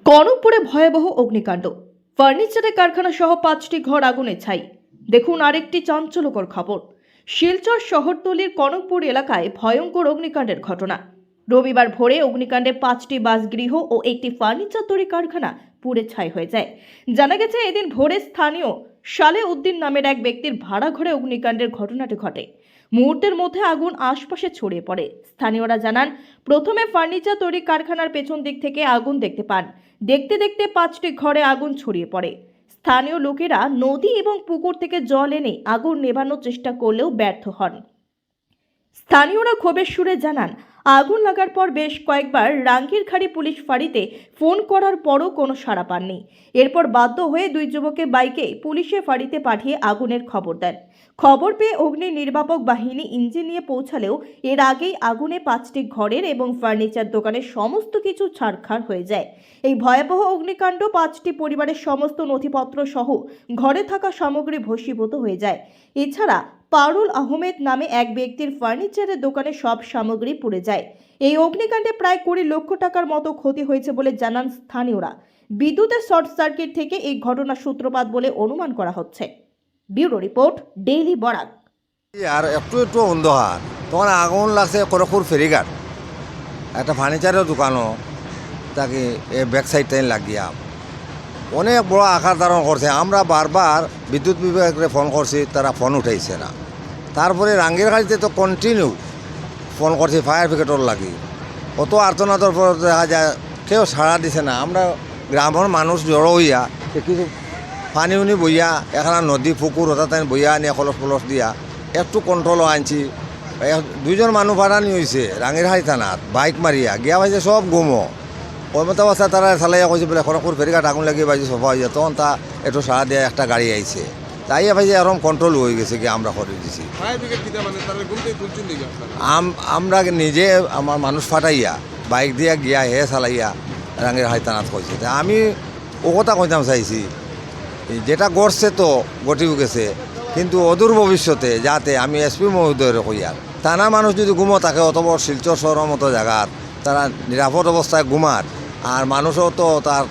কনকপুরে ভয়াবহ অগ্নিকাণ্ড। ফার্নিচারের কারখানা সহ 5টি ঘর আগুনে ছাই। দেখুন আরেকটি চাঞ্চল্যকর খবর। শিলচর শহরতলির কনকপুর এলাকায় ভয়ঙ্কর অগ্নিকাণ্ডের ঘটনা। রবিবার ভোরে অগ্নিকাণ্ডে 5টি বাসগৃহ ও একটি ফার্নিচার তৈরি কারখানা পুড়ে ছাই হয়ে যায়। জানা গেছে এদিন ভোরে স্থানীয় সালে উদ্দিন নামের এক ব্যক্তির ভাড়া ঘরে অগ্নিকাণ্ডের ঘটনাটি ঘটে। মুহূর্তের মধ্যে আগুন আশপাশে ছড়িয়ে পড়ে। স্থানীয়রা জানান, প্রথমে ফার্নিচার তৈরি কারখানার পেছন দিক থেকে আগুন দেখতে পান। দেখতে দেখতে 5টি ঘরে আগুন ছড়িয়ে পড়ে। স্থানীয় লোকেরা নদী এবং পুকুর থেকে জল এনে আগুন নেভানোর চেষ্টা করলেও ব্যর্থ হন। স্থানীয়রা ক্ষোভের সুরে জানান, আগুন লাগার পর বেশ কয়েকবার রাঙ্গিরখাড়ি পুলিশ ফাঁড়িতে ফোন করার পরও কোনো সাড়া পাননি। এরপর বাধ্য হয়ে দুই যুবককে বাইকে পুলিশের ফাঁড়িতে পাঠিয়ে আগুনের খবর দেন। খবর পেয়ে অগ্নি নির্বাপক বাহিনী ইঞ্জিন নিয়ে পৌঁছালেও এর আগেই আগুনে 5টি ঘরের এবং ফার্নিচার দোকানের সমস্ত কিছু ছারখার হয়ে যায়। এই ভয়াবহ অগ্নিকাণ্ড 5টি পরিবারের সমস্ত নথিপত্র সহ ঘরে থাকা সামগ্রী ভস্মীভূত হয়ে যায়। এছাড়া পারুল আহমেদ নামে এক ব্যক্তির ফার্নিচারের দোকানে সব সামগ্রী পুড়ে যায়। এই অগ্নিকাণ্ডে প্রায় 20 লক্ষ টাকার মতো ক্ষতি হয়েছে বলে জানান স্থানীয়রা। বিদ্যুতের শর্ট সার্কিট থেকে এই ঘটনার সূত্রপাত বলে অনুমান করা হচ্ছে। Bureau report, daily Barak. আর একটু একটু অন্ধকার, তখন আগুন লাগছে কনকপুর ফেরিঘাট একটা ফার্নিচারের দোকানও, তাকে ব্যাক সাইডটাই লাগিয়া অনেক বড় আকার ধারণ করছে। আমরা বারবার বিদ্যুৎ বিভাগকে ফোন করছি, তারা ফোন উঠাইছে না। তারপরে রাঙ্গিরখাড়িতে তো কন্টিনিউ ফোন করছি ফায়ার ব্রিগেডর লাগি, কত আর্তনাদর পর দেখা যায় কেউ সাড়া দিছে না। আমরা গ্রামের মানুষ জড়ো হইয়া কিছু পানি উনি বইয়া এখানে নদী পুকুর হঠাৎ বইয়া নিয়ে কলস পলস দিয়া একটু কন্ট্রোলও আনছি। 2জন মানুষ ভাড়া নিয়ে হয়েছে রাঙ্গিরখাড়ি থানাত, বাইক মারিয়া গিয়া ভাইছে সব গুমো। ওই মতো অবস্থা তারা চালাইয়া কইছে বলে কনকপুর ফেরিঘাট আগুন লাগিয়ে বাইছে সফা হয়ে যায়। তখন তা একটু সাড়া দিয়ে একটা গাড়ি আইছে, তাই ভাইছে এরকম কন্ট্রোল হয়ে গেছে কি আমরা করে দিছি। আমরা নিজে আমার মানুষ ফাটাইয়া বাইক দিয়া গিয়া হে চালাইয়া রাঙ্গিরখাড়ি থানাত কইছে। আমি ও কথা কইতাম চাইছি, যেটা গড়ছে তো গটিও গেছে, কিন্তু অদূর ভবিষ্যতে যাতে আমি এসপি মহোদয়ের কইয়ার থানা মানুষ যদি ঘুমো থাকে অত বড় শিলচর শহরের মতো জায়গার তারা নিরাপদ অবস্থায় ঘুমার, আর মানুষও তো তার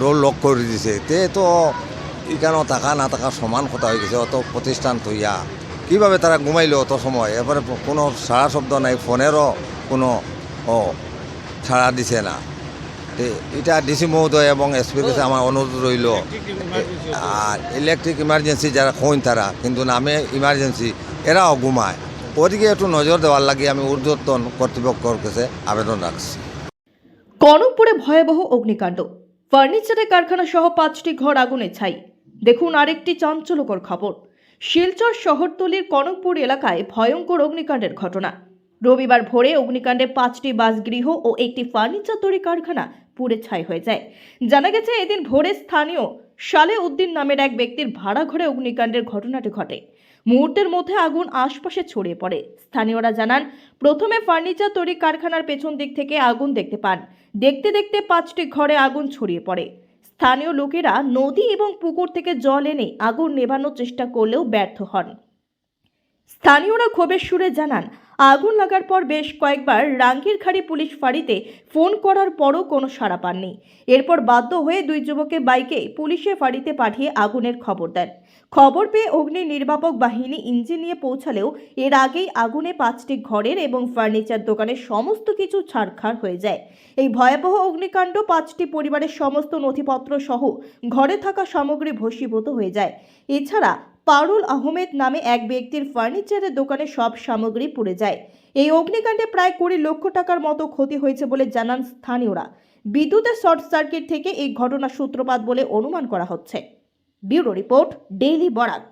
ডোর লক করে দিছে, তে তো এখানেও থাকা না থাকা সমান কথা হয়ে গেছে। অত প্রতিষ্ঠান তৈয়া কীভাবে তারা ঘুমাইলো অত সময়, এরপরে কোনো সাড়া শব্দ নাই, ফোনেরও কোনো সাড়া দিছে না। এটা ডিসি মহোদয় এবং এসপির কাছে আমার অনুরোধ রইল, আর ইলেকট্রিক ইমার্জেন্সি যারা খোঁজ তারা কিন্তু নামে ইমার্জেন্সি এরাও ঘুমায়, ওদিকে একটু নজর দেওয়ার লাগে আমি ঊর্ধ্বতন কর্তৃপক্ষের কাছে আবেদন রাখছি। কনকপুরে ভয়াবহ অগ্নিকাণ্ড। ফার্নিচারের কারখানা সহ 5টি ঘর আগুনে ছাই। দেখুন আরেকটি চাঞ্চল্যকর খবর। শিলচর শহরতলির কনকপুর এলাকায় ভয়ঙ্কর অগ্নিকাণ্ডের ঘটনা। রবিবার ভোরে অগ্নিকাণ্ডে 5টি বাসগৃহ ও একটি ফার্নিচার তৈরি কারখানা পুড়ে ছাই হয়ে যায়। জানা গেছে এদিন ভোরে স্থানীয় সালে উদ্দিন নামের এক ব্যক্তির ভাড়া ঘরে অগ্নিকাণ্ডের ঘটনাটি ঘটে। মুহূর্তের মধ্যে আগুন আশপাশে ছড়িয়ে পড়ে। স্থানীয়রা জানান, প্রথমে ফার্নিচার তৈরি কারখানার পেছন দিক থেকে আগুন দেখতে পান। দেখতে দেখতে 5টি ঘরে আগুন ছড়িয়ে পড়ে। স্থানীয় লোকেরা নদী এবং পুকুর থেকে জল এনে আগুন নেভানোর চেষ্টা করলেও ব্যর্থ হন। স্থানীয়রা ক্ষোভের সুরে জানান, আগুন লাগার পর বেশ কয়েকবার রাঙ্গিরখাড়ি পুলিশ ফাঁড়িতে ফোন করার পরও কোনো সাড়া পাননি। এরপর বাধ্য হয়ে দুই যুবককে বাইকে পুলিশের ফাঁড়িতে পাঠিয়ে আগুনের খবর দেন। খবর পেয়ে অগ্নি নির্বাপক বাহিনী ইঞ্জিন নিয়ে পৌঁছালেও এর আগেই আগুনে 5টি ঘরের এবং ফার্নিচার দোকানের সমস্ত কিছু ছারখার হয়ে যায়। এই ভয়াবহ অগ্নিকাণ্ড 5টি পরিবারের সমস্ত নথিপত্র সহ ঘরে থাকা সামগ্রী ভস্মীভূত হয়ে যায়। এছাড়া পারুল আহমেদ নামে এক ব্যক্তির ফার্নিচারের দোকানে সব সামগ্রী পুড়ে যায়। এই অগ্নিকাণ্ডে প্রায় 20 লক্ষ টাকার মতো ক্ষতি হয়েছে বলে জানান স্থানীয়রা। বিদ্যুতের শর্ট সার্কিট থেকে এই ঘটনার সূত্রপাত বলে অনুমান করা হচ্ছে। Bureau report, daily Barak.